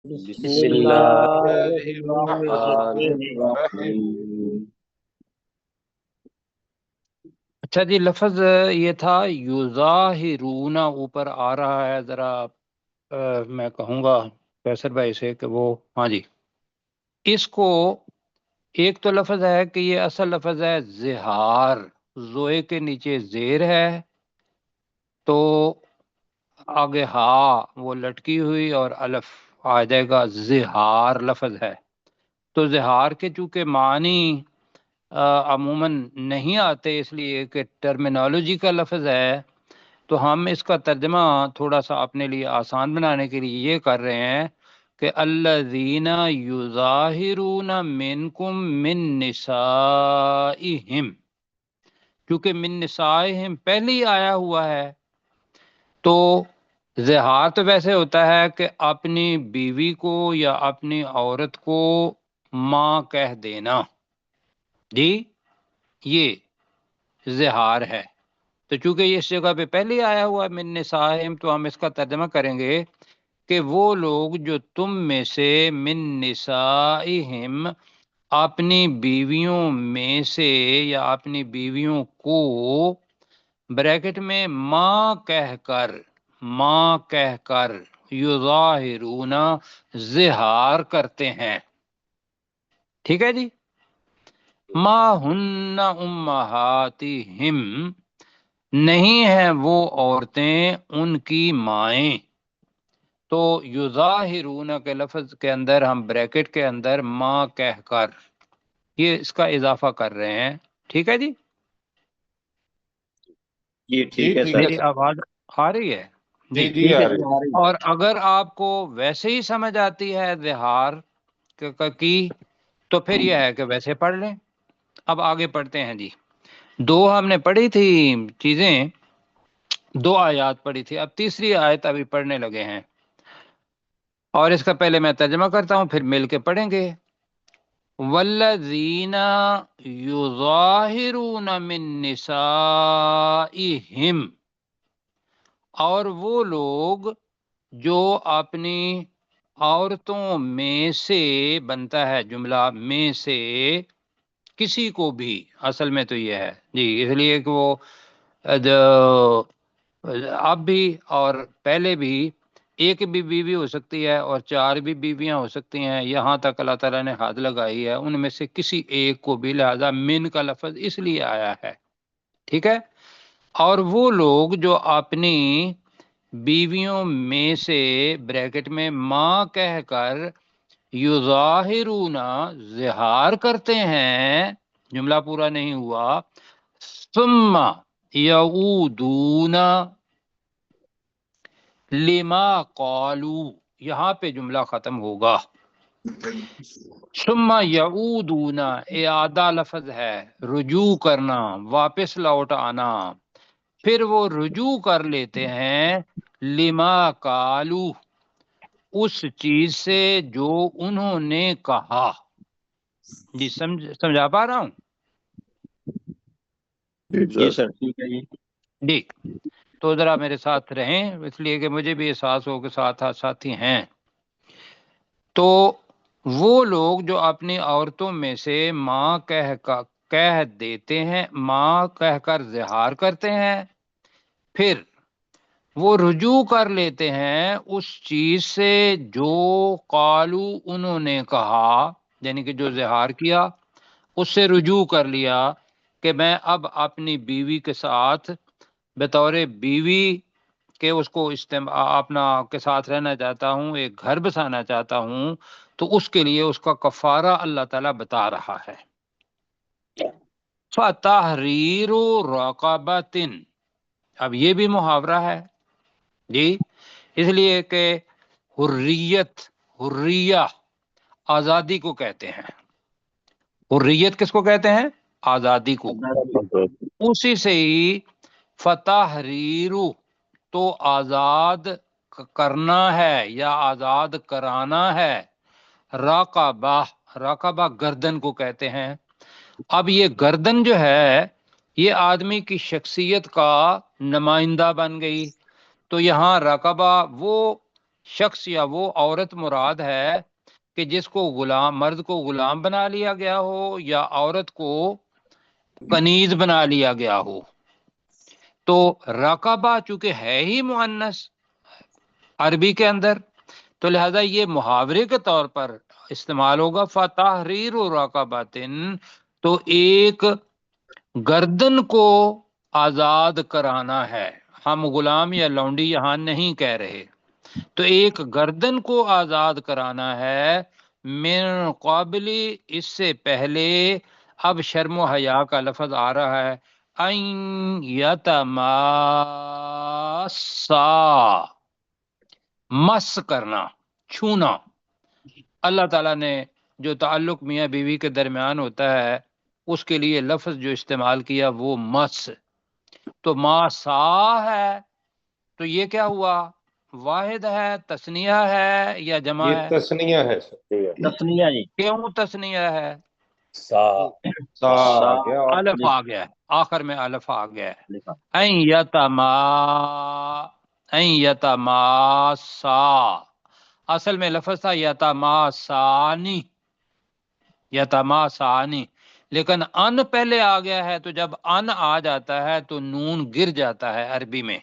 بسم بسم الله الله الرحمن الرحمن الرحيم. الرحیم۔ اچھا جی، لفظ یہ تھا یظاہرون، اوپر آ رہا ہے، ذرا میں کہوں گا فیصل بھائی سے کہ وہ، ہاں جی، اس کو، ایک تو لفظ ہے کہ یہ اصل لفظ ہے زہار، زوئے کے نیچے زیر ہے، تو آگے ہا وہ لٹکی ہوئی اور الف آ جائے گا، زہار لفظ ہے۔ تو زہار کے چونکہ معنی عموماً نہیں آتے، اس لیے کہ ٹرمینالوجی کا لفظ ہے، تو ہم اس کا ترجمہ تھوڑا سا اپنے لیے آسان بنانے کے لیے یہ کر رہے ہیں کہ الذین یظاہرون منکم من نسائہم، کیونکہ من نسائہم پہلے ہی آیا ہوا ہے، تو زہار تو ویسے ہوتا ہے کہ اپنی بیوی کو یا اپنی عورت کو ماں کہہ دینا، جی یہ زہار ہے۔ تو چونکہ یہ اس جگہ پہ پہلے ہی آیا ہوا ہے من نسائہم، تو ہم اس کا ترجمہ کریں گے کہ وہ لوگ جو تم میں سے من نسائہم اپنی بیویوں میں سے یا اپنی بیویوں کو بریکٹ میں ماں کہہ کر یظاہرون زہار کرتے ہیں، ٹھیک ہے جی۔ ما ہن امہاتہم، نہیں ہیں وہ عورتیں ان کی مائیں، تو یظاہرون کے لفظ کے اندر ہم بریکٹ کے اندر ماں کہہ کر یہ اس کا اضافہ کر رہے ہیں، ٹھیک ہے جی۔ جی جی ٹھیک ہے ٹھیک سر۔ ہے میری سر، آواز آ رہی ہے جی جی؟ جی ٹھیک آ ہے رہی جی، ہے۔ آ رہی اور اگر آپ کو ویسے ہی سمجھ آتی ہے زہار کی، تو پھر یہ ہے کہ ویسے پڑھ لیں۔ اب آگے پڑھتے ہیں جی، دو ہم نے پڑھی تھی چیزیں، دو آیات پڑھی تھی، اب تیسری آیت ابھی پڑھنے لگے ہیں، اور اس کا پہلے میں ترجمہ کرتا ہوں پھر مل کے پڑھیں گے۔ والذین یظاہرون من نسائہم، اور وہ لوگ جو اپنی عورتوں میں سے، بنتا ہے جملہ میں سے، کسی کو بھی، اصل میں تو یہ ہے جی، اس لیے کہ وہ جو اب بھی اور پہلے بھی ایک بھی بیوی ہو سکتی ہے اور چار بھی بیویاں ہو سکتی ہیں، یہاں تک اللہ تعالیٰ نے حد لگائی ہے ان میں سے کسی ایک کو بھی، لہذا من کا لفظ اس لیے آیا ہے، ٹھیک ہے۔ اور وہ لوگ جو اپنی بیویوں میں سے بریکٹ میں ماں کہہ کر یظاہرون زہار کرتے ہیں، جملہ پورا نہیں ہوا، ثم یعودون لما قالوا، یہاں پہ جملہ ختم ہوگا۔ ثم یعودون، اعادہ لفظ ہے، رجوع کرنا، واپس لوٹ آنا، پھر وہ رجوع کر لیتے ہیں لما قالوا، اس چیز سے جو انہوں نے کہا، جی سمجھا پا رہا ہوں جی سر ٹھیک ہے جی۔ جی؟ تو ذرا میرے ساتھ رہیں، اس لیے کہ مجھے بھی احساس ہو کہ ساتھ ساتھی ہیں۔ تو وہ لوگ جو اپنی عورتوں میں سے ماں کہہ دیتے ہیں، ماں کہہ کر زہار کرتے ہیں، پھر وہ رجوع کر لیتے ہیں اس چیز سے جو قالو انہوں نے کہا، یعنی کہ جو زہار کیا اس سے رجوع کر لیا کہ میں اب اپنی بیوی کے ساتھ بطور بیوی کہ اس کو اپنا کے ساتھ رہنا چاہتا ہوں، ایک گھر بسانا چاہتا ہوں، تو اس کے لیے اس کا کفارہ اللہ تعالیٰ بتا رہا ہے۔ فَتَحْرِيرُ رَقَبَةٍ، اب یہ بھی محاورہ ہے جی، اس لیے کہ حریہ آزادی کو کہتے ہیں۔ حریت کس کو کہتے ہیں؟ آزادی کو۔ اسی سے ہی فتحریر، تو آزاد کرنا ہے یا آزاد کرانا ہے، رقبہ گردن کو کہتے ہیں۔ اب یہ گردن جو ہے یہ آدمی کی شخصیت کا نمائندہ بن گئی، تو یہاں رقبہ وہ شخص یا وہ عورت مراد ہے کہ جس کو غلام، مرد کو غلام بنا لیا گیا ہو یا عورت کو کنیز بنا لیا گیا ہو. تو رقبہ چونکہ ہے ہی مؤنث عربی کے اندر، تو لہذا یہ محاورے کے طور پر استعمال ہوگا. فتحریر رقبۃ، تو ایک گردن کو آزاد کرانا ہے. ہم غلام یا لونڈی یہاں نہیں کہہ رہے. تو ایک گردن کو آزاد کرانا ہے، من قبل، اس سے پہلے. اب شرم و حیا کا لفظ آ رہا ہے. ان یتماسا، مس کرنا، چھونا. اللہ تعالیٰ نے جو تعلق میاں بیوی کے درمیان ہوتا ہے اس کے لیے لفظ جو استعمال کیا وہ مس. تو ماسا ہے، تو یہ کیا ہوا؟ واحد ہے، تثنیہ ہے یا جمع یہ ہے؟ تسنیہ ہے سر. تسنیہ جی. کیوں تثنیہ ہے؟ سا سا سا کیا الف آ گیا ہے، آخر میں الف آ گیا ہے. لکھا. این یتماسا، اصل میں لفظ تھا یتماسانی، یتماسانی، لیکن ان پہلے آ گیا ہے، تو جب ان آ جاتا ہے تو نون گر جاتا ہے عربی میں.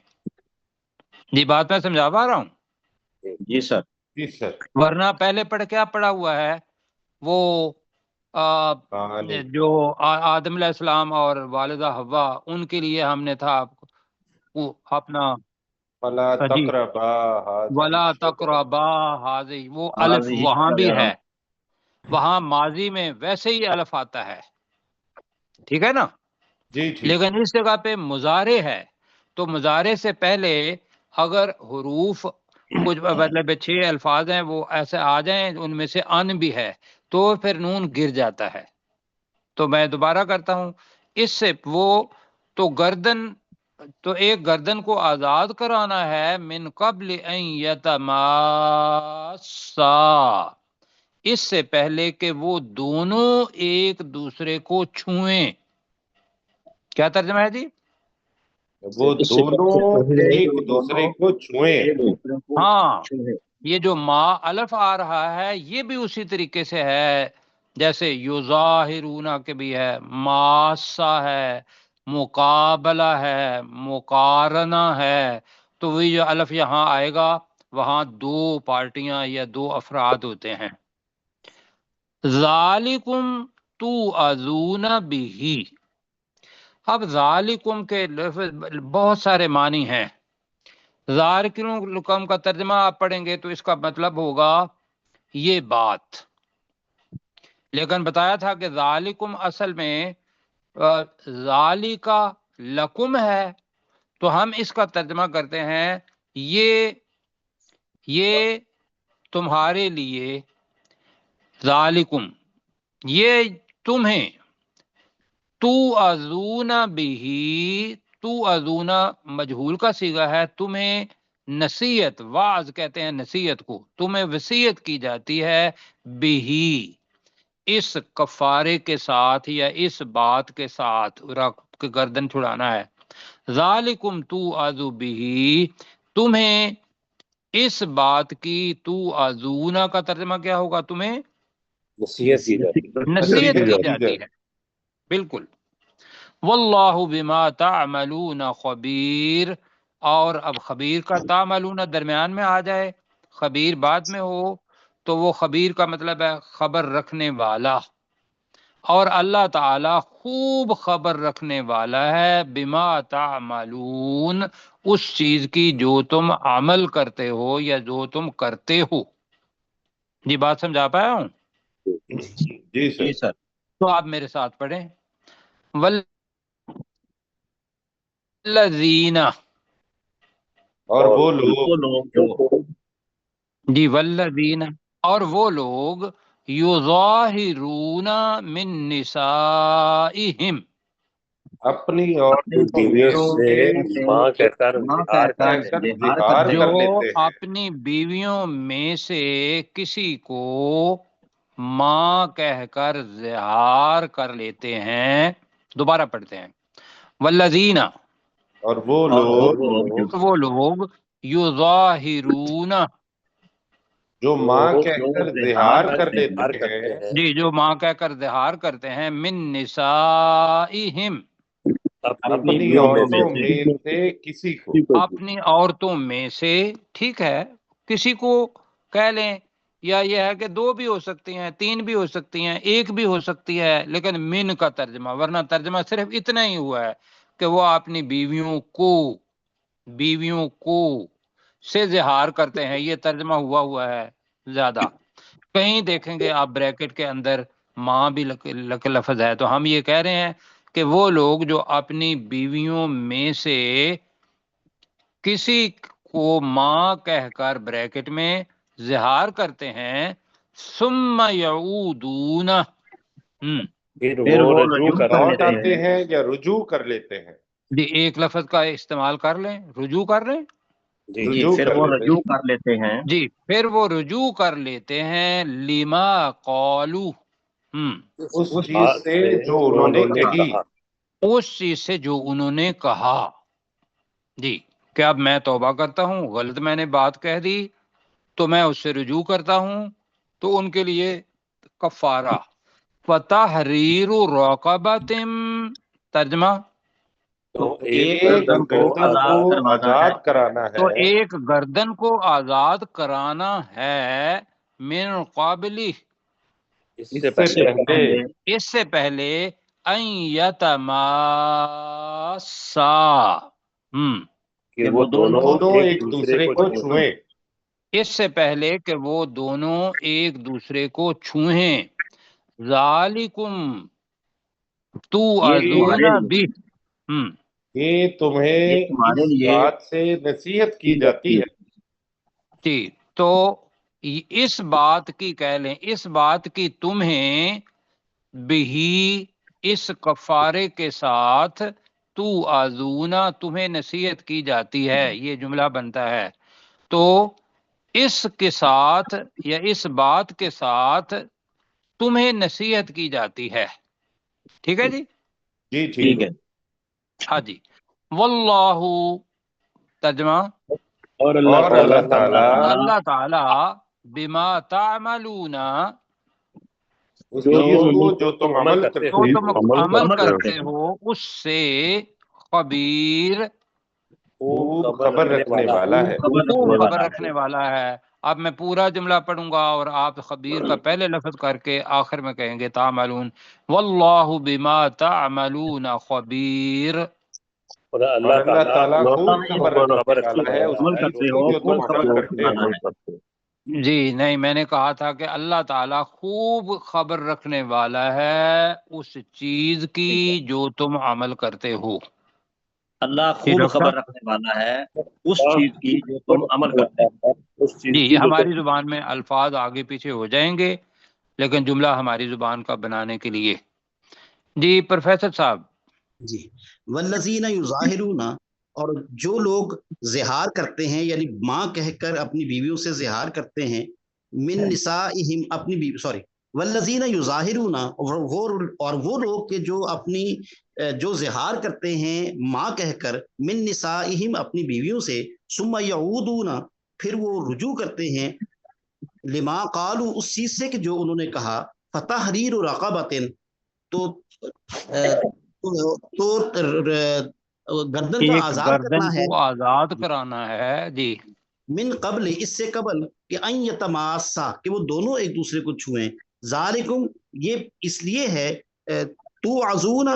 جی بات میں سمجھا پا رہا ہوں؟ جی سر. جی سر. ورنہ پہلے کیا پڑا ہوا ہے؟ وہ جو آدم علیہ السلام اور والدہ حوا، ان کے لیے ہم نے تھا وہ اپنا فلا جی تقربا هذه ولا الشجرة. تقربا حاضی، وہ الف حاضی وہاں بھی الشجرہ. ہے، وہاں ماضی میں ویسے ہی الف آتا ہے، ٹھیک ہے نا؟ جی ٹھیک. لیکن اس جگہ پہ مضارع ہے، تو مضارع سے پہلے اگر حروف کچھ مطلب 6 الفاظ ہیں وہ ایسے آ جائیں ان میں سے ان بھی ہے تو پھر نون گر جاتا ہے. تو میں دوبارہ کرتا ہوں، اس سے وہ تو گردن، تو ایک گردن کو آزاد کرانا ہے، من قبل ان یتماسا، اس سے پہلے کہ وہ دونوں ایک دوسرے کو چھوئیں. کیا ترجمہ ہے جی؟ وہ اس سے دونوں ایک دوسرے کو چھوئیں. ہاں، یہ جو ما الف آ رہا ہے یہ بھی اسی طریقے سے ہے جیسے یظاہرون کے بھی ہے، ماسا ہے، مقابلہ ہے، مقارنہ ہے. تو وہی جو الف یہاں آئے گا وہاں 2 پارٹیاں یا 2 افراد ہوتے ہیں. ذالکم توعظون بہ، اب ذالکم کے لفظ بہت سارے معنی ہیں. ذالکم کا ترجمہ آپ پڑھیں گے تو اس کا مطلب ہوگا یہ بات، لیکن بتایا تھا کہ ذالکم اصل میں ذالکا لکم ہے، تو ہم اس کا ترجمہ کرتے ہیں یہ تمہارے لیے، ذالکم یہ تمہیں، تو ازون بھی، تو ازون مجہول کا صیغہ ہے، تمہیں نصیحت، واعظ کہتے ہیں نصیحت کو، تمہیں وصیت کی جاتی ہے بہی، اس کفارے کے ساتھ یا اس بات کے ساتھ کہ گردن چھڑانا ہے. ذالکم تو ازو بہی، تمہیں اس بات کی، تو ازونا کا ترجمہ کیا ہوگا؟ تمہیں نصیحت کی جاتی ہے. نصیحت کی نصیحت جاتی ہے، بالکل. واللہ بما تعملون خبیر، اور اب خبیر کا تعملون درمیان میں آ جائے، خبیر بعد میں ہو تو وہ خبیر کا مطلب ہے خبر رکھنے والا، اور اللہ تعالی خوب خبر رکھنے والا ہے بما تعملون، اس چیز کی جو تم عمل کرتے ہو یا جو تم کرتے ہو. جی بات سمجھا پایا ہوں؟ جی جی سر. سر. تو آپ میرے ساتھ پڑھیں، والذین، اور وہ لوگ جو جی والذین، اور وہ لوگ یظاہرون من نسائہم، اپنی اور بیویوں سے ماں کہہ کر کہہ کر زہار جو کر لیتے ہیں. اپنی بیویوں میں سے کسی کو ماں کہہ کر زہار کر لیتے ہیں. دوبارہ پڑھتے ہیں، والذین، اور وہ لوگ وہ لوگ یظاہرون جو ماں کہہ کر زہار کر لیتے ہیں جی جو ماں کہہ کر زہار کرتے ہیں من نسائہم اپنی عورتوں میں سے کسی کو، اپنی عورتوں میں سے، ٹھیک ہے، کسی کو کہہ لیں، یا یہ ہے کہ دو بھی ہو سکتی ہیں، تین بھی ہو سکتی ہیں، ایک بھی ہو سکتی ہے، لیکن من کا ترجمہ، ورنہ ترجمہ صرف اتنا ہی ہوا ہے کہ وہ اپنی بیویوں کو سے زہار کرتے ہیں، یہ ترجمہ ہوا ہے زیادہ۔ کہیں دیکھیں گے آپ بریکٹ کے اندر ماں بھی لفظ ہے، تو ہم یہ کہہ رہے ہیں کہ وہ لوگ جو اپنی بیویوں میں سے کسی کو ماں کہہ کر بریکٹ میں زہار کرتے ہیں، ثم یعودون، پھر وہ رجوع کر لوٹ لیتے آتے ہیں۔ ہیں یا رجوع کر لیتے ہیں، جی ایک لفظ کا استعمال کر لیں، رجوع کر لیں، جی رجوع پھر کر وہ لیتے رجوع ہیں، کر لیتے ہیں جی پھر وہ رجوع کر لیتے ہیں لما قالو، اس چیز سے جو انہوں نے کہی، اس چیز سے جو انہوں نے کہا۔ جی کہ اب میں توبہ کرتا ہوں، غلط میں نے بات کہہ دی تو میں اس سے رجوع کرتا ہوں، تو ان کے لیے کفارہ فتحریر رقبۃ، ترجمہ تو ایک گردن کو گردن کو آزاد کروانا ہے، آزاد کرانا تو ہے، ایک گردن کو آزاد کرانا ہے، من قابلی، اس اس سے سے پہلے اس سے پہلے، ان یتماسا، کہ وہ دونوں دونوں ایک دوسرے کو چھوئیں، اس سے پہلے کہ وہ دونوں ایک دوسرے کو چھوئیں، ذالکم توعظون بھی، یہ تمہیں یہ تمہارے اس لیے بات سے نصیحت کی جاتی ہے، جی تو اس بات کی کہہ لیں، اس بات کی تمہیں بھی، اس کفارے کے ساتھ، تو آزونا، تمہیں نصیحت کی جاتی ہے، یہ جملہ بنتا ہے، تو اس کے ساتھ یا اس بات کے ساتھ تمہیں نصیحت کی جاتی ہے، ٹھیک ہے جی، جی ٹھیک ہے۔ ہاں جی، واللہ، ترجمہ، اور اور اللہ تعالیٰ اللہ تعالی بما تعملون، اس چیز کو جو تم عمل جو کرتے ہو تم عمل کرتے ہو اس سے خبیر، خوب خبر رکھنے والا ہے، خوب خبر رکھنے والا ہے۔ اب میں پورا جملہ پڑھوں گا اور آپ خبیر کا پہلے لفظ کر کے آخر میں کہیں گے تعملون، واللہ بما تعملون خبیر، اور اور اللہ تعالیٰ خوب خبر رکھنے خبر والا ہے اس عمل چیز کرتے کی ہو جو خوب تم خبر عمل رکھنے کرتے والا ہو، ہے۔ جی نہیں، میں نے کہا تھا کہ اللہ تعالیٰ خوب خبر رکھنے والا ہے اس چیز کی جو تم عمل کرتے ہو، اللہ جی خوب ڈاکٹر خبر صاحب؟ رکھنے والا ہے اس چیز کی جو تم عمل کرتے ہیں۔ جی یہ ہماری زبان میں الفاظ آگے پیچھے ہو جائیں گے، لیکن جملہ ہماری زبان کا بنانے کے لیے۔ جی پروفیسر صاحب، جی والذین یظاہرون، اور جو لوگ زہار کرتے ہیں یعنی ماں کہہ کر اپنی بیویوں سے زہار کرتے ہیں، من نسائہم، اپنی بیوی، سوری، والذین یظاہرون، اور وہ لوگ کہ جو اپنی جو زہار کرتے ہیں ماں کہہ کر، من نسائہم، اپنی بیویوں سے، ثم یعودون، پھر وہ رجوع کرتے ہیں، لما قالوا، اس چیز سے کہ جو انہوں نے کہا، فتحریر رقبۃ، تو تو گردن کو ایک آزاد گردن کرنا ہے، کو آزاد کرانا ہے، جی من قبل، اس سے قبل، کہ ان یتماسا، کہ وہ دونوں ایک دوسرے کو چھوئیں، ذالکم، یہ اس لیے ہے، تو عزون،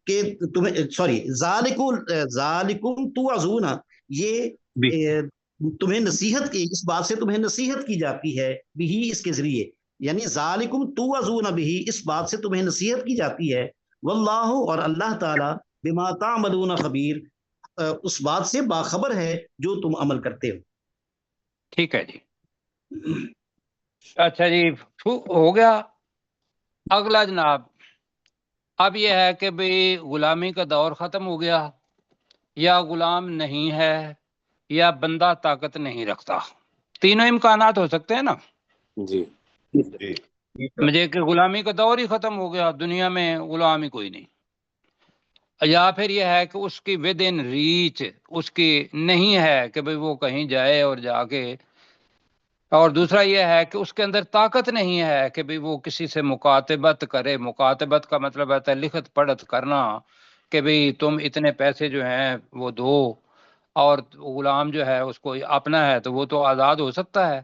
کہ تمہیں، سوری، ذالکم تو عزون، یہ بھی، تمہیں نصیحت کی، اس بات سے تمہیں نصیحت کی جاتی ہے، بھی، اس کے ذریعے، یعنی ذالکم تو عزون بھی، اس بات سے تمہیں نصیحت کی جاتی ہے، واللہ، اور اللہ تعالی، بما تعملون خبیر، اس بات سے باخبر ہے جو تم عمل کرتے ہو۔ ٹھیک ہے جی، اچھا جی، ہو گیا۔ اگلا جناب، اب یہ ہے کہ بھئی غلامی کا دور ختم ہو گیا، یا غلام نہیں ہے، یا بندہ طاقت نہیں رکھتا، تینوں امکانات ہو سکتے ہیں نا، جی جی مجھے کہ غلامی کا دور ہی ختم ہو گیا، دنیا میں غلام ہی کوئی نہیں، یا پھر یہ ہے کہ اس کی ود ان ریچ، اس کی نہیں ہے کہ بھئی وہ کہیں جائے اور جا کے اور دوسرا یہ ہے کہ اس کے اندر طاقت نہیں ہے کہ بھی وہ کسی سے مکاتبت کرے. مکاتبت کا مطلب ہے لکھت پڑھت کرنا کہ بھی تم اتنے پیسے جو ہیں وہ دو، اور غلام جو ہے اس کو اپنا ہے تو وہ تو آزاد ہو سکتا ہے،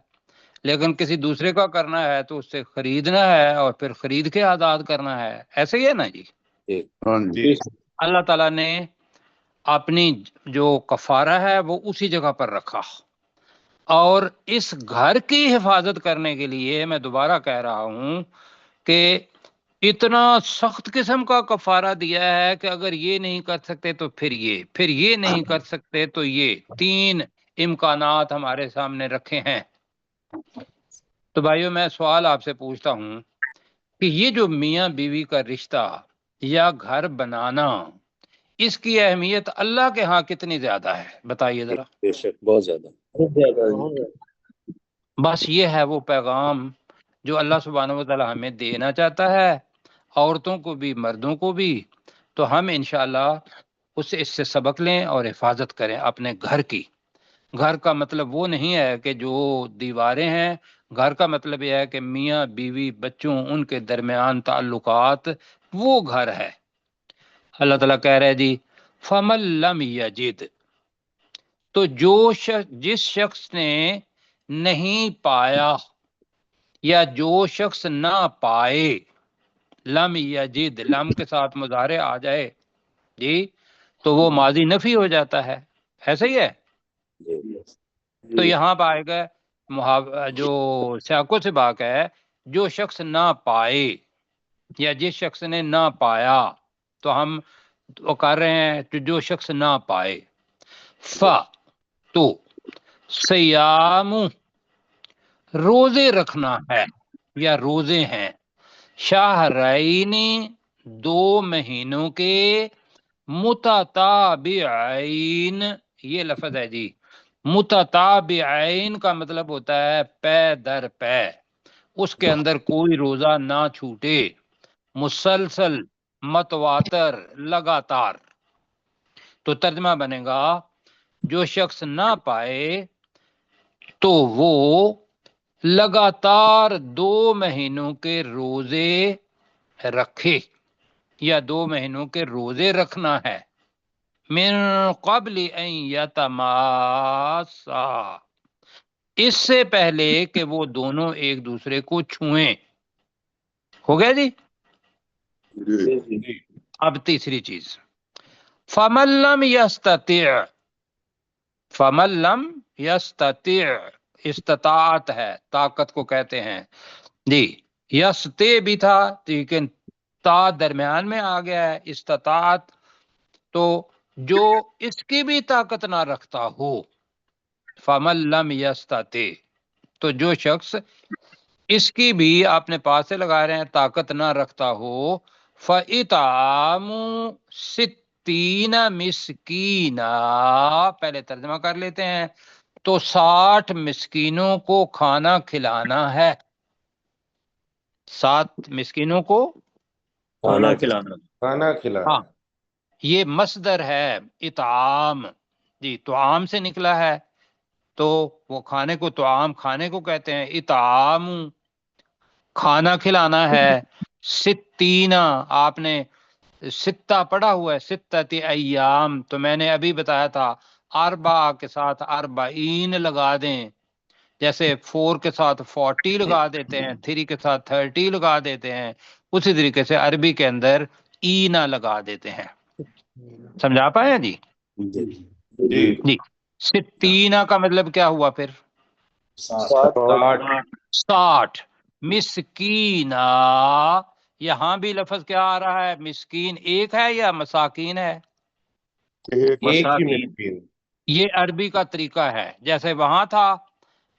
لیکن کسی دوسرے کا کرنا ہے تو اس سے خریدنا ہے اور پھر خرید کے آزاد کرنا ہے. ایسے ہی ہے نا جی. جی اللہ تعالیٰ نے اپنی جو کفارہ ہے وہ اسی جگہ پر رکھا، اور اس گھر کی حفاظت کرنے کے لیے میں دوبارہ کہہ رہا ہوں کہ اتنا سخت قسم کا کفارہ دیا ہے کہ اگر یہ نہیں کر سکتے تو پھر یہ نہیں کر سکتے تو یہ، 3 امکانات ہمارے سامنے رکھے ہیں. تو بھائیو میں سوال آپ سے پوچھتا ہوں کہ یہ جو میاں بیوی کا رشتہ یا گھر بنانا، اس کی اہمیت اللہ کے ہاں کتنی زیادہ ہے؟ بتائیے ذرا. بے شک بہت زیادہ. بس یہ ہے وہ پیغام جو اللہ سبحانہ و تعالی ہمیں دینا چاہتا ہے، عورتوں کو بھی مردوں کو بھی. تو ہم انشاءاللہ اس سے سبق لیں اور حفاظت کریں اپنے گھر کی. گھر کا مطلب وہ نہیں ہے کہ جو دیواریں ہیں، گھر کا مطلب یہ ہے کہ میاں بیوی بچوں ان کے درمیان تعلقات، وہ گھر ہے. اللہ تعالیٰ کہہ رہے جی فَمَن لَّمْ يَجِدْ، تو جس شخص نے نہیں پایا یا جو شخص نہ پائے، لم یجد، لم کے ساتھ مضارع آ جائے جی تو وہ ماضی نفی ہو جاتا ہے. ایسا ہی ہے. تو یہاں پہ آئے گا جو سیاقوں سے بات ہے، جو شخص نہ پائے یا جس شخص نے نہ پایا، تو ہم وہ کر رہے ہیں جو شخص نہ پائے. تو سیام، روزے رکھنا ہے یا روزے ہیں، شہرین، 2 مہینوں کے، متتابعین، یہ لفظ ہے جی. متتابعین کا مطلب ہوتا ہے پے در پے، اس کے اندر کوئی روزہ نہ چھوٹے، مسلسل، متواتر، لگاتار. تو ترجمہ بنے گا جو شخص نہ پائے تو وہ لگاتار 2 مہینوں کے روزے رکھے یا 2 مہینوں کے روزے رکھنا ہے. من قبل ان یتماسا، اس سے پہلے کہ وہ دونوں ایک دوسرے کو چھوئیں. ہو گیا جی. اب تیسری چیز، فَمَن لَّمْ يَسْتَطِعْ، فَمَن لَّمْ يَسْتَطِعْ، استطاعت ہے، طاقت کو کہتے ہیں جی. یستے بھی تھا لیکن تا درمیان میں آ گیا ہے، استطاعت. تو جو اس کی بھی طاقت نہ رکھتا ہو، فَمَن لَّمْ يَسْتَطِعْ، تو جو شخص اس کی بھی آپ نے پاس سے لگا رہے ہیں طاقت نہ رکھتا ہو، فَإِطْعَامُ 60 مسکینہ، پہلے ترجمہ کر لیتے ہیں، تو 60 مسکینوں کو کھانا کھلانا ہے. 7 مسکینوں کو کھانا کھلانا. ہاں، یہ مصدر ہے اطعام جی، طعام سے نکلا ہے، تو وہ کھانے کو طعام، کھانے کو کہتے ہیں. اطعام، کھانا کھلانا ہے. 60، آپ نے 6 پڑھا ہوا ہے، 6 ایام، تو میں نے ابھی بتایا تھا 4 کے ساتھ 40 لگا دیں، جیسے 4 کے ساتھ 40 لگا دیتے ہیں، 3 کے ساتھ 30 لگا دیتے ہیں، اسی طریقے سے عربی کے اندر اینا لگا دیتے ہیں. سمجھا پایا جی؟ جی. 60 کا مطلب کیا ہوا پھر؟ 60 مسکینہ. یہاں بھی لفظ کیا آ رہا ہے؟ مسکین ایک ہے یا مساکین ہے؟ یہ عربی کا طریقہ ہے. جیسے وہاں تھا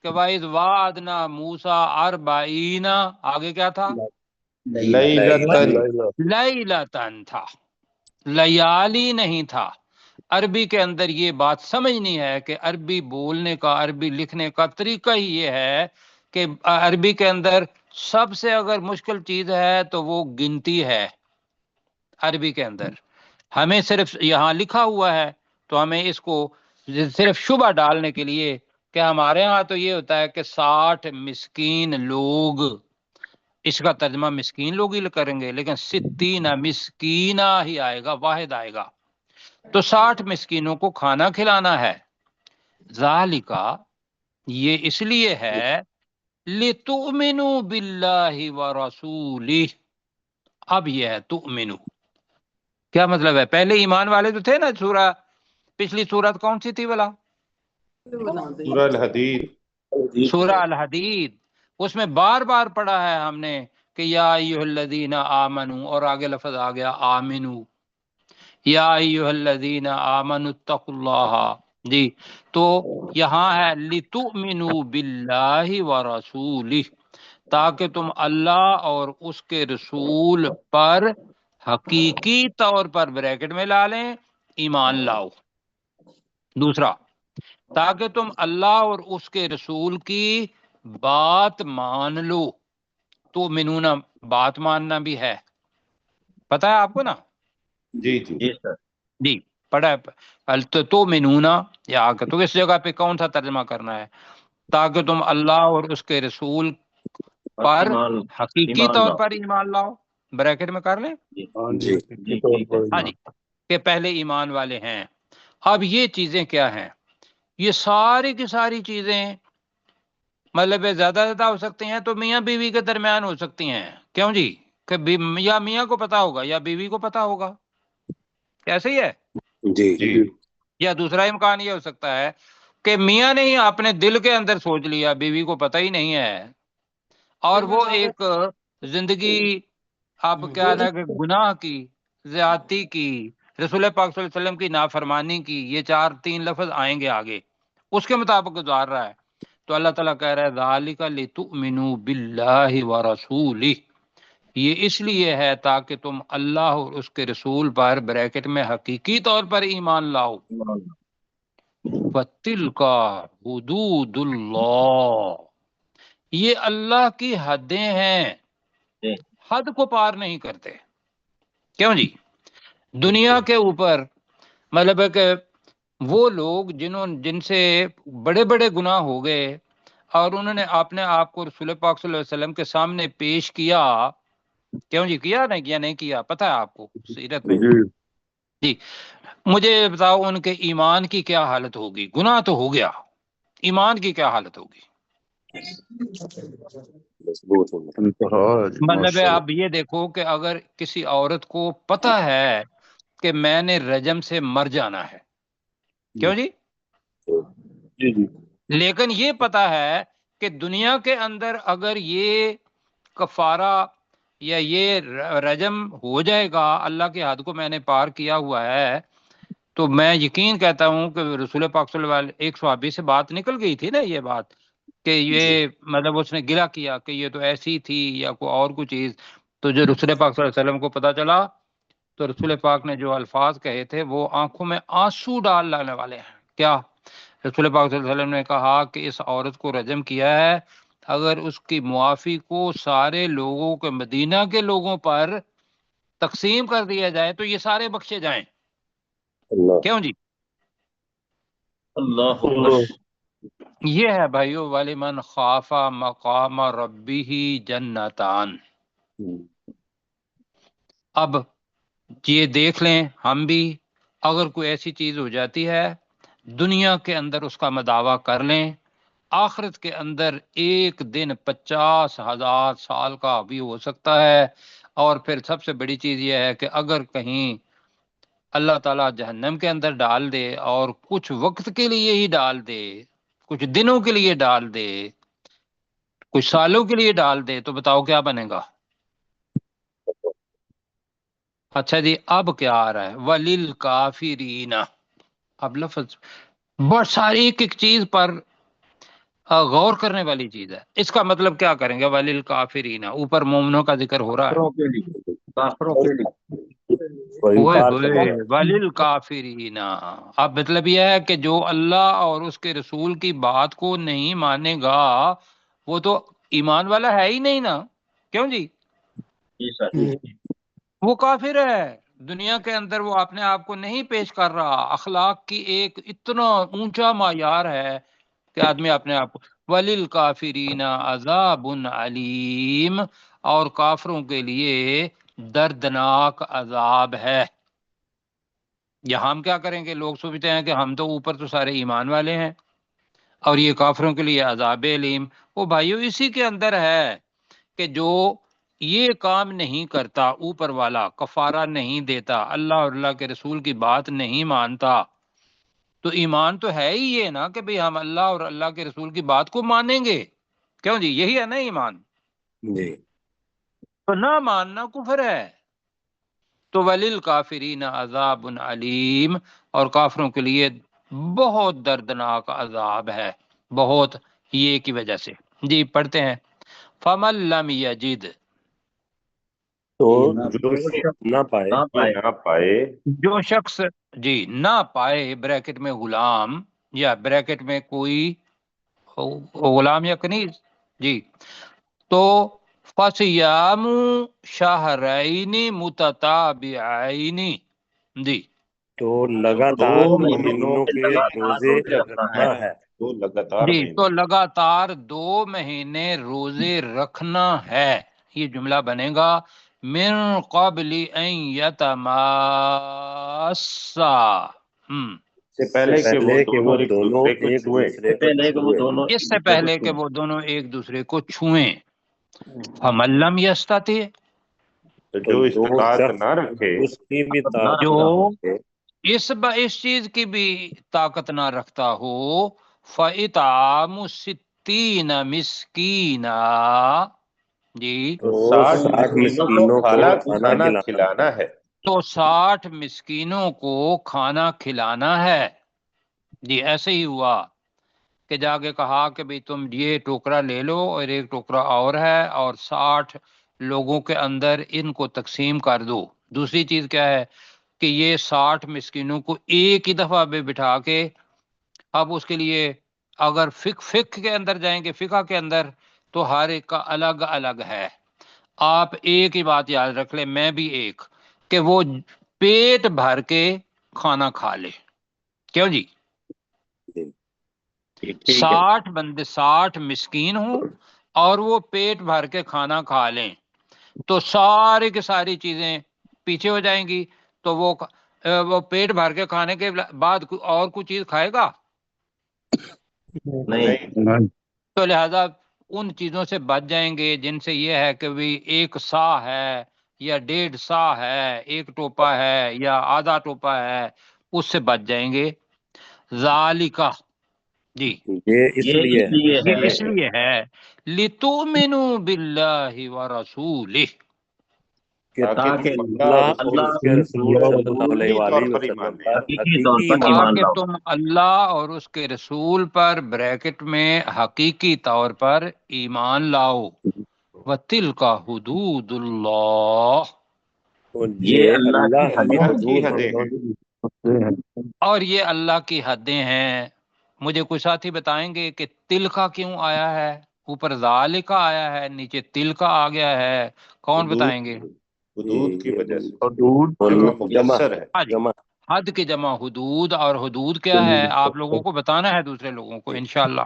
کہ وَإِذْ وَعَدْنَا مُوسَىٰ 40، آگے کیا تھا؟ لیلتن تھا، لیالی نہیں تھا. عربی کے اندر یہ بات سمجھنی ہے کہ عربی بولنے کا، عربی لکھنے کا طریقہ ہی یہ ہے کہ عربی کے اندر سب سے اگر مشکل چیز ہے تو وہ گنتی ہے. عربی کے اندر ہمیں صرف یہاں لکھا ہوا ہے تو ہمیں اس کو صرف شبہ ڈالنے کے لیے کہ ہمارے ہاں تو یہ ہوتا ہے کہ 60 مسکین لوگ، اس کا ترجمہ مسکین لوگ ہی کریں گے، لیکن 60 مسکینہ ہی آئے گا، واحد آئے گا، تو 60 مسکینوں کو کھانا کھلانا ہے۔ ذالکا، یہ اس لیے ہے، لِتُؤْمِنُوا بِاللَّهِ وَرَسُولِهِ، اب یہ ہے تؤمنو، کیا مطلب ہے؟ پہلے ایمان والے تو تھے نا، سورہ پچھلی سورت کون سی تھی بلا؟ سورہ الحدید، سورہ الحدید، اس میں بار بار پڑھا ہے ہم نے کہ یا ایھا الذین آمنو، اور آگے لفظ آ گیا آمنو، یا ایھا الذین آمنوا اتقوا اللہ، جی، تو یہاں ہے لتؤمنوا باللہ ورسولہ، تاکہ تم اللہ اور اس کے رسول پر حقیقی طور پر، بریکٹ میں لا لیں، ایمان لاؤ۔ دوسرا، تاکہ تم اللہ اور اس کے رسول کی بات مان لو، تو منونا بات ماننا بھی ہے، پتہ ہے آپ کو نا؟ جی جی جی سر، جی پڑھا ہے تو منونا، یا تو اس جگہ پہ کون سا ترجمہ کرنا ہے؟ تاکہ تم اللہ اور اس کے رسول پر حقیقی طور پر ایمان لاؤ، بریکٹ میں کر لیں، ہاں جی، کہ پہلے ایمان والے ہیں۔ اب یہ چیزیں کیا ہیں؟ یہ ساری کی ساری چیزیں مطلب زیادہ زیادہ ہو سکتی ہیں تو میاں بیوی کے درمیان ہو سکتی ہیں، کیوں جی؟ کہ یا میاں کو پتا ہوگا یا بیوی کو پتا ہوگا، ایسے ہی ہے؟ جی یا دوسرا امکان یہ ہو سکتا ہے کہ میاں نے ہی اپنے دل کے اندر سوچ لیا، بیوی کو پتہ ہی نہیں ہے، اور وہ ایک زندگی آپ کیا نا کہ گناہ کی، زیادتی کی، رسول پاک صلی اللہ علیہ وسلم کی نافرمانی کی، یہ 4-3 لفظ آئیں گے آگے، اس کے مطابق گزار رہا ہے، تو اللہ تعالیٰ کہہ رہا ہے ذالک لتؤمنوا باللہ ورسولہ، یہ اس لیے ہے تاکہ تم اللہ اور اس کے رسول پر، بریکٹ میں حقیقی طور پر ایمان لاؤ۔ وَتِلْكَ حُدُودُ اللَّهِ، یہ اللہ کی حدیں ہیں، حد کو پار نہیں کرتے، کیوں جی؟ دنیا کے اوپر مطلب ہے کہ وہ لوگ جن سے بڑے بڑے گناہ ہو گئے اور انہوں نے اپنے آپ کو رسول پاک صلی اللہ علیہ وسلم کے سامنے پیش کیا، کیوں جی؟ کیا نہیں کیا؟ پتہ ہے آپ کو سیرت میں؟ جی، مجھے بتاؤ ان کے ایمان کی کیا حالت ہوگی؟ گناہ تو ہو گیا، ایمان کی کیا حالت ہوگی؟ مطلب ہے اب یہ دیکھو کہ اگر کسی عورت کو پتہ ہے کہ میں نے رجم سے مر جانا ہے، کیوں جی؟ لیکن یہ پتہ ہے کہ دنیا کے اندر اگر یہ کفارہ یا یہ رجم ہو جائے گا، اللہ کی حد کو میں نے پار کیا ہوا ہے، تو میں یقین کہتا ہوں کہ رسول پاک صلی اللہ علیہ وسلم، ایک صحابی سے بات نکل گئی تھی نا یہ بات، کہ یہ مطلب اس نے گلہ کیا کہ یہ تو ایسی تھی یا کوئی اور کوئی چیز، تو جو رسول پاک صلی اللہ علیہ وسلم کو پتہ چلا تو رسول پاک نے جو الفاظ کہے تھے وہ آنکھوں میں آنسو ڈال لانے والے ہیں۔ کیا؟ رسول پاک صلی اللہ علیہ وسلم نے کہا کہ اس عورت کو رجم کیا ہے، اگر اس کی معافی کو سارے لوگوں کے، مدینہ کے لوگوں پر تقسیم کر دیا جائے تو یہ سارے بخشے جائیں، کیوں جی؟ اللہ یہ ہے بھائیو، وَلِمَنْ خَافَ مَقَامَ رَبِّهِ جَنَّتَانِ۔ اب یہ دیکھ لیں ہم بھی، اگر کوئی ایسی چیز ہو جاتی ہے دنیا کے اندر اس کا مداوع کر لیں، آخرت کے اندر ایک دن 50,000 سال کا بھی ہو سکتا ہے، اور پھر سب سے بڑی چیز یہ ہے کہ اگر کہیں اللہ تعالیٰ جہنم کے اندر ڈال دے اور کچھ وقت کے لیے ہی ڈال دے، کچھ دنوں کے لیے ڈال دے، کچھ سالوں کے لیے ڈال دے، تو بتاؤ کیا بنے گا؟ اچھا جی، اب کیا آ رہا ہے؟ وَلِلْكَافِرِينَ، اب لفظ بہت ساری ایک چیز پر غور کرنے والی چیز ہے، اس کا مطلب کیا کریں گے؟ وَلِلْكَافِرِينَ، اوپر مومنوں کا ذکر ہو رہا ہے، کافروں کے لیے وَلِلْكَافِرِينَ، اب مطلب یہ ہے کہ جو اللہ اور اس کے رسول کی بات کو نہیں مانے گا وہ تو ایمان والا ہے ہی نہیں نا، کیوں جی؟ جی سر، وہ کافر ہے، دنیا کے اندر وہ اپنے آپ کو نہیں پیش کر رہا، اخلاق کی ایک اتنا اونچا معیار ہے کہ آدمی اپنے آپ کو وَلِلْكَافِرِينَ عَذَابٌ علیم، اور کافروں کے لیے دردناک عذاب ہے۔ یہاں ہم کیا کریں گے؟ لوگ سوچتے ہیں کہ ہم تو اوپر تو سارے ایمان والے ہیں اور یہ کافروں کے لیے عذاب علیم۔ وہ بھائیو اسی کے اندر ہے کہ جو یہ کام نہیں کرتا، اوپر والا کفارہ نہیں دیتا، اللہ اور اللہ کے رسول کی بات نہیں مانتا، تو ایمان تو ہے ہی یہ نا کہ بھئی ہم اللہ اور اللہ کے رسول کی بات کو مانیں گے، کیوں جی؟ یہی ہے نا ایمان؟ جی تو نہ ماننا کفر ہے۔ تو وَلِلْكَافِرِينَ عَذَابٌ علیم، اور کافروں کے لیے بہت دردناک عذاب ہے، بہت، یہ کی وجہ سے۔ جی پڑھتے ہیں فَمَن لَّمْ يَجِدْ، تو جو جو شخص نہ پائے نہ پائے، جو شخص جی نہ پائے، بریکٹ میں غلام یا بریکٹ میں کوئی غلام یا کنیز، جی، تو فَصِيَامُ شَهْرَيْنِ مُتَتَابِعَيْنِ، جی، تو لگاتار دو دو مہینوں کے روزے رکھنا ہے۔ دو لگاتار جی، تو مہینے، لگاتار 2 مہینے روزے رکھنا ہے۔ یہ جملہ بنے گا من قبل ان یتماسا، سے پہلے کہ وہ دونوں ایک دونوں دوسرے کو ایک چھوئیں، دوسرے کو چھوئیں۔ اس سے پہلے کہ وہ دونوں ایک دوسرے کو چھوئیں۔ فَمَن لَّمْ يَسْتَطِعْ، تو تو جو جو استطاعت شخص نہ رکھے، اس کی بھی طاقت جو نہ ہو کہ اس چیز کی بھی طاقت نہ رکھتا ہو، فَإِطْعَامُ 60 مسکینہ، جی، تو تو 60 60 مسکینوں کو کو کھانا کھلانا ہے۔ تو 60 مسکینوں کو کھانا کھلانا ہے۔ جی ایسے ہی ہوا کہ جا کے کہا کہ بھئی تم یہ ٹوکرا لے لو اور ایک ٹوکرا اور ہے، اور 60 لوگوں کے اندر ان کو تقسیم کر دو۔ دوسری چیز کیا ہے کہ یہ 60 مسکینوں کو ایک ہی دفعہ پہ بٹھا کے، اب اس کے لیے اگر فقہ کے اندر جائیں گے، فقہ کے اندر تو ہر ایک کا الگ الگ ہے۔ آپ ایک ہی بات یاد رکھ لیں، میں بھی ایک، کہ وہ پیٹ بھر کے کھانا کھا لے، کیوں جی؟ 60 بندے، 60 مسکین ہوں اور وہ پیٹ بھر کے کھانا کھا لیں، تو ساری کی ساری چیزیں پیچھے ہو جائیں گی۔ تو وہ پیٹ بھر کے کھانے کے بعد اور کوئی چیز کھائے گا؟ نہیں، تو لہذا ان چیزوں سے بچ جائیں گے جن سے یہ ہے کہ بھی 1 سا ہے یا 1.5 سا ہے، 1 ٹوپا ہے یا آدھا ٹوپا ہے، اس سے بچ جائیں گے۔ ذالکہ، جی، یہ اس لیے ہے یہ اس لیے ہے لِتُؤْمِنُوا بِاللَّهِ وَرَسُولِهِ، تاکہ تم اللہ اور اس کے رسول صلی اللہ حقیقی طور علیہ پر وسلم ایمان پر لے حقیقی ایمان تاکہ تم اللہ اور اس کے رسول پر بریکٹ میں حقیقی طور پر ایمان لاؤ۔ وَتِلْكَ حُدُودُ اللَّهِ، اور یہ اللہ کی اللہ کی حدود حدیں ہیں۔ اور یہ اللہ کی حدیں ہیں۔ مجھے کوئی ساتھی بتائیں گے کہ تلکا کیوں آیا ہے؟ اوپر ذالکا آیا ہے، نیچے تلکا آ گیا ہے، کون بتائیں گے؟ حدود کی وجہ سے، حدود جمع جمع مکسر ہے۔ ہاں جی، جمع حد کے جمع حدود، اور حدود کیا ہے آپ لوگوں کو بتانا ہے، دوسرے لوگوں کو انشاءاللہ۔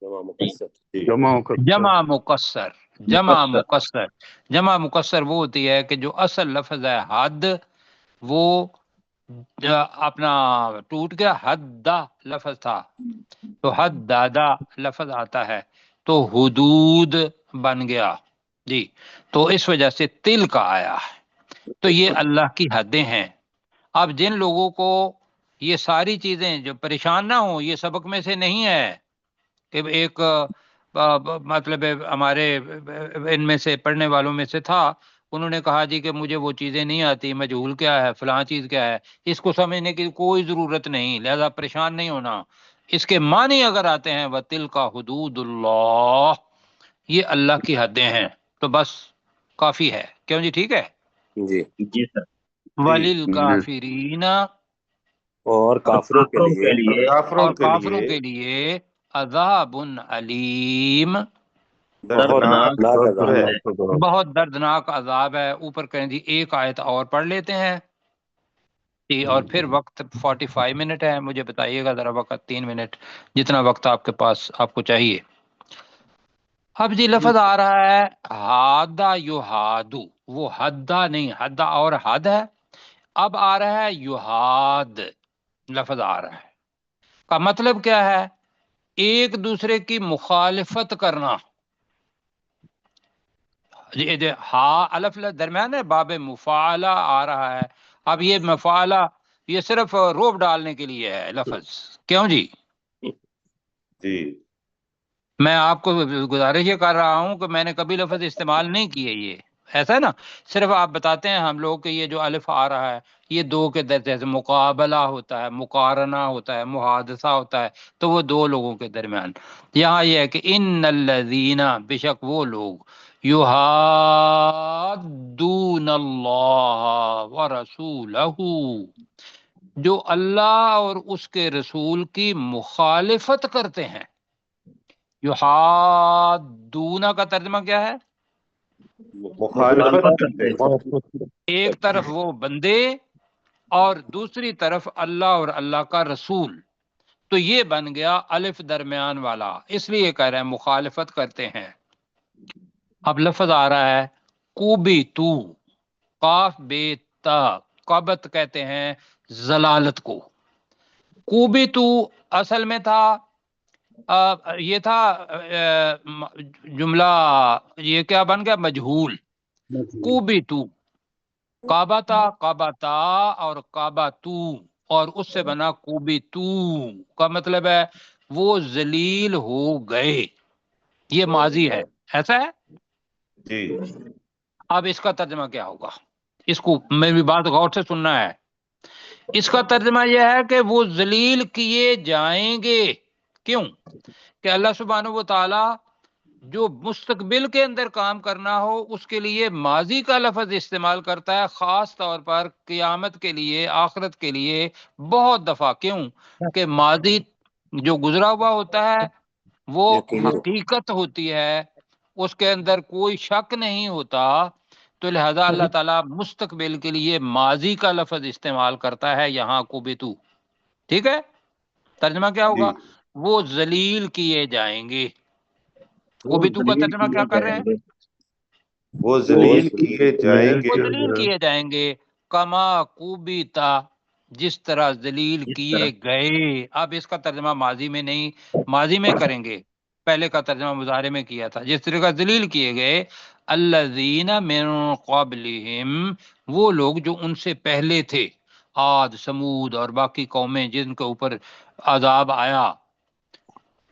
جمع مقصر جمع مکسر، جمع مکسر، جمع مکسر وہ ہوتی ہے کہ جو اصل لفظ ہے حد، وہ اپنا ٹوٹ گیا، حدہ لفظ تھا تو حد دادا لفظ آتا ہے تو حدود بن گیا، جی، تو اس وجہ سے تل کا آیا ہے۔ تو یہ اللہ کی حدیں ہیں۔ اب جن لوگوں کو یہ ساری چیزیں جو پریشان نہ ہوں، یہ سبق میں سے نہیں ہے کہ ایک مطلب ہمارے ان میں سے پڑھنے والوں میں سے تھا، انہوں نے کہا جی کہ مجھے وہ چیزیں نہیں آتی، مجہول کیا ہے، فلاں چیز کیا ہے، اس کو سمجھنے کی کوئی ضرورت نہیں، لہذا پریشان نہیں ہونا۔ اس کے معنی اگر آتے ہیں وَتِلْكَ حُدُودُ اللَّهِ، یہ اللہ کی حدیں ہیں، تو بس کافی ہے، کیوں جی؟ ٹھیک ہے۔ جی وَلِلْكَافِرِينَ، اور کافروں کے لیے اور کافروں کے لیے عذاب علیم، بہت دردناک عذاب ہے۔ بہت دردناک عذاب ہے۔ اوپر کریں جی ایک آیت اور پڑھ لیتے ہیں جی، اور پھر وقت 45 منٹ ہے، مجھے بتائیے گا ذرا وقت 3 منٹ، جتنا وقت آپ کے پاس آپ کو چاہیے۔ اب جی لفظ آ رہا ہے ہادا یہادو، وہ حدا نہیں، حدا اور حد ہے، اب آ رہا ہے یہاد لفظ آ رہا ہے، کا مطلب کیا ہے؟ ایک دوسرے کی مخالفت کرنا۔ ہا الف درمیان ہے، باب مفعلہ آ رہا ہے، اب یہ مفعلہ یہ صرف روب ڈالنے کے لیے ہے لفظ، کیوں جی؟ جی میں آپ کو گزارش یہ کر رہا ہوں کہ میں نے کبھی لفظ استعمال نہیں کیے، یہ ایسا ہے نا، صرف آپ بتاتے ہیں ہم لوگ کہ یہ جو الف آ رہا ہے یہ دو کے درجے سے مقابلہ ہوتا ہے، مقارنہ ہوتا ہے، محادثہ ہوتا ہے، تو وہ دو لوگوں کے درمیان۔ یہاں یہ ہے کہ ان الذین، بے شک وہ لوگ، یحادون اللہ ورسولہ، جو اللہ اور اس کے رسول کی مخالفت کرتے ہیں۔ یحادون کا ترجمہ کیا ہے؟ مخالفت کرتے ہیں۔ ایک طرف وہ بندے اور دوسری طرف اللہ اور اللہ کا رسول، تو یہ بن گیا الف درمیان والا، اس لیے کہہ رہے ہیں مخالفت کرتے ہیں۔ اب لفظ آ رہا ہے کوبی تو، قاف بے تا، قبط کہتے ہیں ضلالت کو۔ کوبی تو اصل میں تھا یہ تھا جملہ، یہ کیا بن گیا؟ مجہول۔ کوبی تو، کعبہ تھا، کعبہ تا اور کعبہ تو، اور اس سے بنا کوبی تو، کا مطلب ہے وہ ذلیل ہو گئے، یہ ماضی ہے، ایسا ہے۔ جی اب اس کا ترجمہ کیا ہوگا؟ اس کو میری بات غور سے سننا ہے۔ اس کا ترجمہ یہ ہے کہ وہ ذلیل کیے جائیں گے۔ کیوں؟ کہ اللہ سبحانہ و تعالی جو مستقبل کے اندر کام کرنا ہو اس کے لیے ماضی کا لفظ استعمال کرتا ہے، خاص طور پر قیامت کے لیے، آخرت کے لیے بہت دفعہ۔ کیوں؟ کہ ماضی جو گزرا ہوا ہوتا ہے وہ حقیقت ہوتی ہے، اس کے اندر کوئی شک نہیں ہوتا، تو لہذا اللہ تعالیٰ مستقبل کے لیے ماضی کا لفظ استعمال کرتا ہے یہاں کو بھی تو۔ ٹھیک ہے، ترجمہ کیا جی ہوگا؟ وہ ذلیل کیے جائیں گے۔ کو بھی تو کا ترجمہ کیا کر رہے ہیں؟ وہ ذلیل کیے جائیں وہ گے۔ ذلیل کیے جائیں گے، کما کوبیتا، جس طرح ذلیل کیے گئے۔ اب اس کا ترجمہ ماضی میں نہیں، ماضی میں کریں گے، پہلے کا ترجمہ مضارع میں کیا تھا، جس طرح کا ذلیل کیے گئے الذین من قبلہم، وہ لوگ جو ان سے پہلے تھے، عاد، سمود اور باقی قومیں جن کے اوپر عذاب آیا۔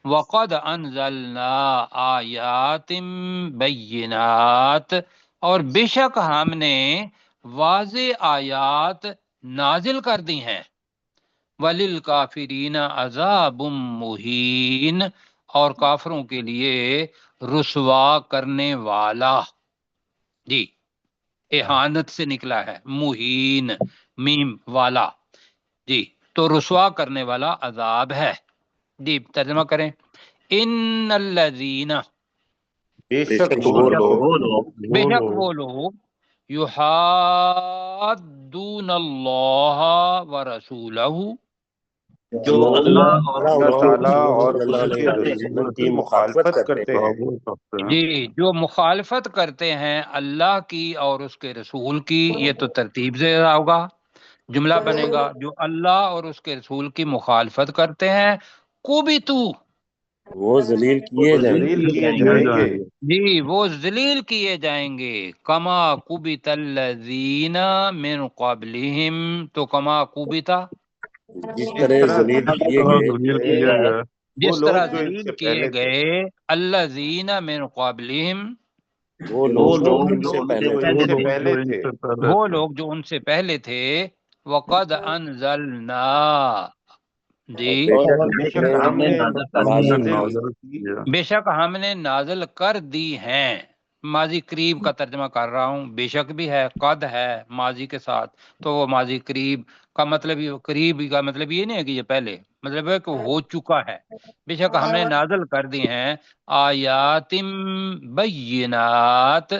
وَقَدْ أَنزَلْنَا آیات بینات، اور بے شک ہم نے واضح آیات نازل کر دی ہیں۔ وَلِلْكَافِرِينَ عَذَابٌ مُہِینٌ، اور کافروں کے لیے رسوا کرنے والا، جی اہانت سے نکلا ہے، مہین میم والا، جی تو رسوا کرنے والا عذاب ہے۔ جی ترجمہ کریں۔ ان الذین، بے شک وہ لوگ بے شک وہ لوگ، یحادون اللہ ورسولہ، جو اللہ اور اللہ تعالیٰ اور اس کے رسول کی مخالفت کرتے ہیں۔ جی جو مخالفت کرتے ہیں اللہ کی اور اس کے رسول کی، یہ تو ترتیب سے ہوگا، جملہ بنے گا جو اللہ اور اس کے رسول کی مخالفت کرتے ہیں، کو بھی تو، وہ ذلیل کیے جائیں ذلیل کیے جائیں گے۔ جی وہ ذلیل کیے جائیں گے، کما کبت الذین من قبلہم، تو کما کبتا، جس طرح ذلیل کیے گئے جس وہ طرح لوگ جو ان ذلیل سے کیے پہلے تھے، گئے الذین من قبلہم، وہ وہ لوگ لوگ ان جو سے ان پہلے سے تھے۔ پہلے تھے۔ وہ لوگ جو ان سے پہلے تھے، وقد انزلنا، جی بے شک ہم نے نازل کی، بے شک ہم نے نازل کر دی ہیں، ماضی قریب کا ترجمہ کر رہا ہوں، بے شک بھی ہے، قد ہے ماضی کے ساتھ، تو وہ ماضی قریب کا مطلب، قریب کا مطلب یہ نہیں ہے کہ یہ پہلے، مطلب ہے کہ ہو چکا ہے۔ بے شک ہم نے نازل کر دی ہیں آیات بینات،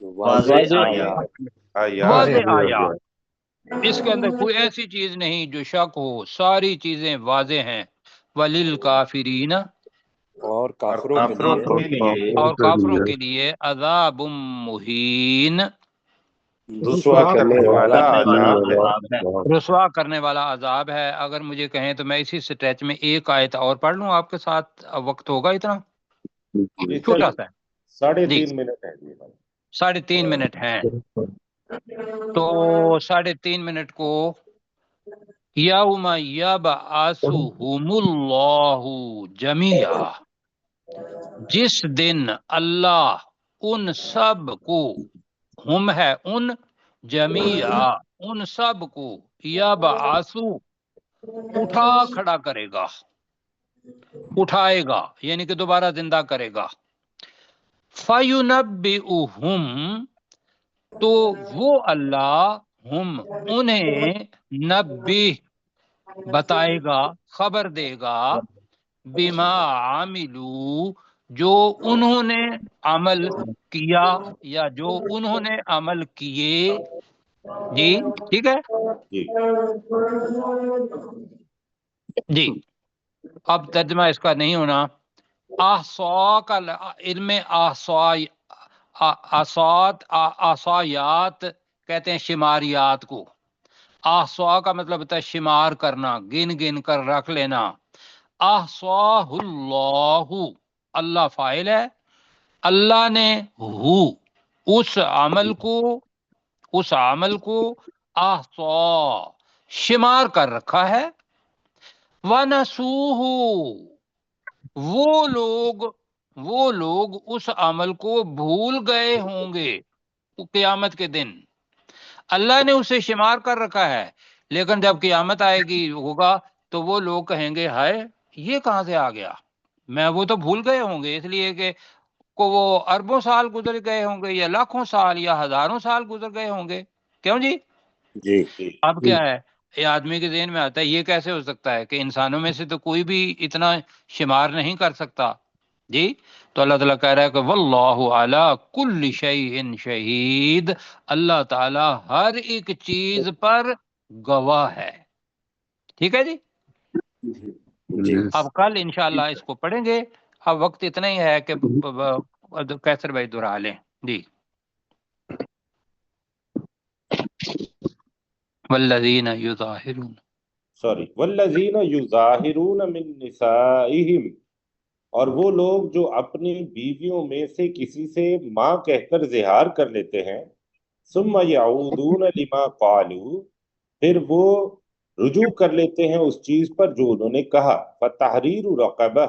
واضح آیات، واضح آیات، اس کے اندر کوئی ایسی چیز نہیں جو شک ہو، ساری چیزیں واضح ہیں. وَلِلْكَافِرِينَ اور کافروں کے لیے اور کافروں کے لیے عذاب مہین، رسوا کرنے والا عذاب ہے. رسوا کرنے والا عذاب ہے. اگر مجھے کہیں تو میں اسی سٹریچ میں ایک آیت اور پڑھ لوں آپ کے ساتھ، وقت ہوگا اتنا چھوٹا سا ہے. 3.5 منٹ ہے جی. 3.5 منٹ ہیں تو 3.5 منٹ کو یوم یبعثہم اللہ جمیعا، جس دن اللہ ان سب کو، ہم ہے ان، جمیعا ان سب کو، یبعثو اٹھا کھڑا کرے گا، اٹھائے گا یعنی کہ دوبارہ زندہ کرے گا. فَيُنَبِّئُهُمْ، تو وہ اللہ ہم انہیں، نبی بتائے گا، خبر دے گا، بما عملو جو انہوں نے عمل کیا یا جو انہوں نے عمل کیے. جی ٹھیک ہے جی جی. اب ترجمہ اس کا نہیں ہونا. احصا کا علم احصایات کہتے ہیں شماریات کو. احصا کا مطلب ہوتا ہے شمار کرنا، گن گن کر رکھ لینا. احصاہ اللہ، اللہ فاعل ہے، اللہ نے اس عمل کو احصا شمار کر رکھا ہے. وَنَسُوهُ، وہ لوگ اس عمل کو بھول گئے ہوں گے قیامت کے دن. اللہ نے اسے شمار کر رکھا ہے، لیکن جب قیامت آئے گی ہوگا تو وہ لوگ کہیں گے ہائے یہ کہاں سے آ گیا. وہ تو بھول گئے ہوں گے، اس لیے کہ وہ اربوں سال گزر گئے ہوں گے یا لاکھوں سال یا ہزاروں سال گزر گئے ہوں گے. کیوں جی؟ جی اب کیا ہے، یہ آدمی کے ذہن میں آتا ہے یہ کیسے ہو سکتا ہے کہ انسانوں میں سے تو کوئی بھی اتنا شمار نہیں کر سکتا. جی تو اللہ تعالیٰ کہہ رہا ہے کہ واللہ علی کل شیء شہید، اللہ تعالیٰ ہر ایک چیز پر گواہ ہے. ٹھیک ہے جی. جی اب کل انشاءاللہ اس کو پڑھیں گے. اب وقت اتنا ہی ہے کہ کیسر بھائی دہرا لیں. جی والذین یظاہرون، والذین یظاہرون من نسائہم، اور وہ لوگ جو اپنی بیویوں میں سے کسی سے ماں کہہ کر زہار کر لیتے ہیں. ثم یعودون لما قالوا، پھر وہ رجوع کر لیتے ہیں اس چیز پر جو انہوں نے کہا. فتحریر رقبہ،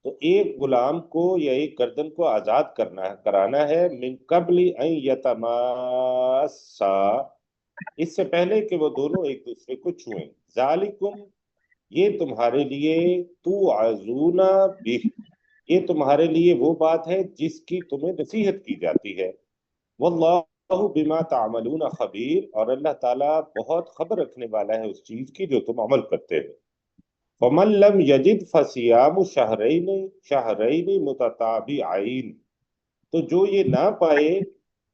تو ایک غلام کو یا ایک گردن کو آزاد کرانا ہے. من قبل ان یتماسا، اس سے پہلے کہ وہ دونوں ایک دوسرے کو چھوئیں. ذالکم، یہ تمہارے لیے، توعظون بہ، یہ تمہارے لیے وہ بات ہے جس کی تمہیں نصیحت کی جاتی ہے. واللہ بما تعملون خبیر، اور اللہ تعالیٰ بہت خبر رکھنے والا ہے اس چیز کی جو تم عمل کرتے ہو. فمن لم یجد فصیام شہرین متتابعین، تو جو یہ نہ پائے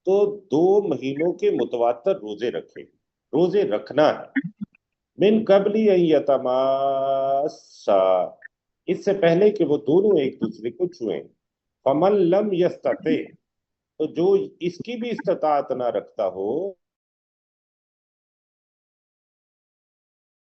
تو 2 مہینوں کے متواتر روزے رکھے. روزے رکھنا ہے. من قبل ان یتماسا، اس سے پہلے کہ وہ دونوں ایک دوسرے کو چھوئیں. فمن لم یستطع، تو جو اس کی بھی استطاعت نہ رکھتا ہو،